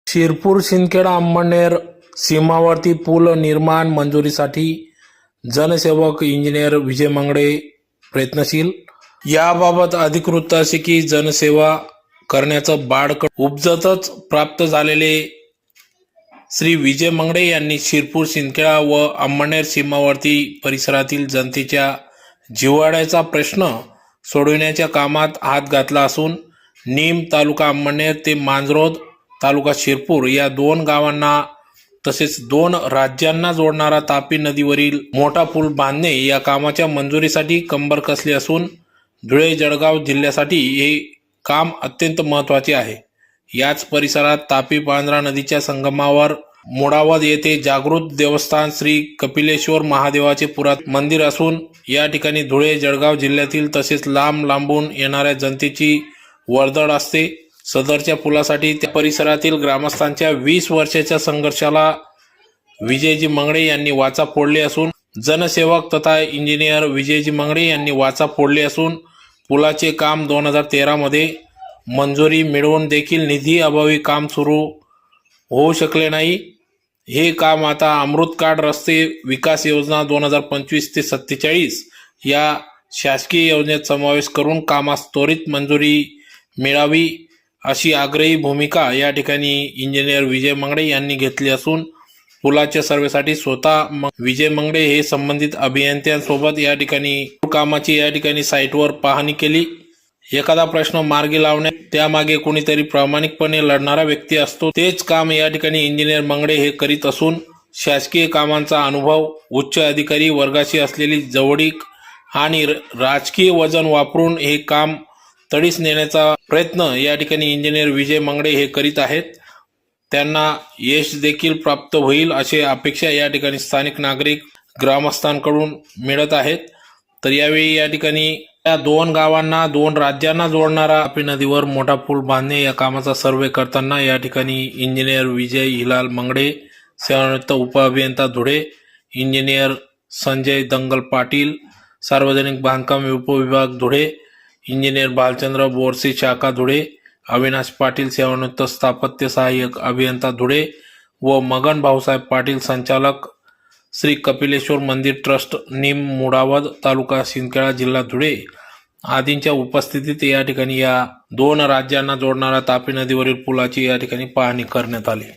शिरपूर शिंदखेडा अंमळनेर सीमावर्ती पूल निर्माण मंजुरीसाठी जनसेवक इंजिनियर विजय मंगळे प्रयत्नशील। याबाबत अधिकृत असे की जनसेवा करण्याचं बाळकट उपजतच प्राप्त झालेले श्री विजय मंगळे यांनी शिरपूर शिंदखेडा व अंमळनेर सीमावर्ती परिसरातील जनतेच्या जिव्हाळ्याचा प्रश्न सोडविण्याच्या कामात हात घातला असून नीम तालुका अंमळनेर ते मांजरोद तालुका शिरपूर या दोन गावांना तसेच दोन राज्यांना जोडणारा तापी नदीवरील मोठा पूल बांधणे या कामाच्या मंजुरीसाठी कंबर कसली असून धुळे जळगाव जिल्ह्यासाठी हे काम अत्यंत महत्त्वाचे आहे। याच परिसरात तापी पांझरा नदीच्या संगमावर मुडावद येथे जागृत देवस्थान श्री कपिलेश्वर महादेवाचे पुरातन मंदिर असून या ठिकाणी धुळे जळगाव जिल्ह्यातील तसेच लांब लांबून येणाऱ्या जनतेची वर्दळ असते। सदरच्या पुलासाठी त्या परिसरातील ग्रामस्थांच्या 20 वर्षाच्या संघर्षाला विजयजी मंगळे यांनी वाचा फोडली असून जनसेवक तथा इंजिनियर विजयजी मंगळे यांनी वाचा फोडली असून पुलाचे काम 2013 मध्ये मंजुरी मिळवून देखील निधी अभावी काम सुरू होऊ शकले नाही। हे काम आता अमृतकाळ रस्ते विकास योजना 2025 ते 47 या शासकीय योजनेत समावेश करून कामास त्वरित मंजुरी मिळावी अशी आग्रही भूमिका या ठिकाणी इंजिनियर विजय मंगळे यांनी घेतली असून पुलाच्या सर्वेसाठी स्वतः विजय मंगळे हे संबंधित अभियंत्यांसोबत या ठिकाणी कामाची या ठिकाणी साईटवर पाहणी केली। एखादा प्रश्न मार्गी लावण्यात त्यामागे कोणीतरी प्रामाणिकपणे लढणारा व्यक्ती असतो, तेच काम या ठिकाणी इंजिनियर मंगळे हे करीत असून शासकीय कामांचा अनुभव, उच्च अधिकारी वर्गाशी असलेली जवळीक आणि राजकीय वजन वापरून हे काम तडीस नेण्याचा प्रयत्न या ठिकाणी इंजिनियर विजय मंगळे हे करीत आहेत। त्यांना यश देखील प्राप्त होईल अशी अपेक्षा या ठिकाणी स्थानिक नागरिक ग्रामस्थांकडून मिळत आहेत। तर यावेळी या ठिकाणी या दोन गावांना दोन राज्यांना जोडणारा तापी नदीवर मोठा पूल बांधणे या कामाचा सर्वे करताना या ठिकाणी इंजिनियर विजय हिलाल मंगळे, सेवानिवृत्त उपअभियंता धुळे, इंजिनियर संजय दंगल पाटील, सार्वजनिक बांधकाम उपविभाग धुळे, इंजिनियर भालचंद्र बोरसे शाखा धुळे, अविनाश पाटील सेवानिवृत्त स्थापत्य सहाय्यक अभियंता धुळे व मगन भाऊसाहेब पाटील संचालक श्री कपिलेश्वर मंदिर ट्रस्ट नीम मुडावद तालुका शिंदखेडा जिल्हा धुळे आदींच्या उपस्थितीत या ठिकाणी या दोन राज्यांना जोडणारा तापी नदीवरील पुलाची या ठिकाणी पाहणी करण्यात आली।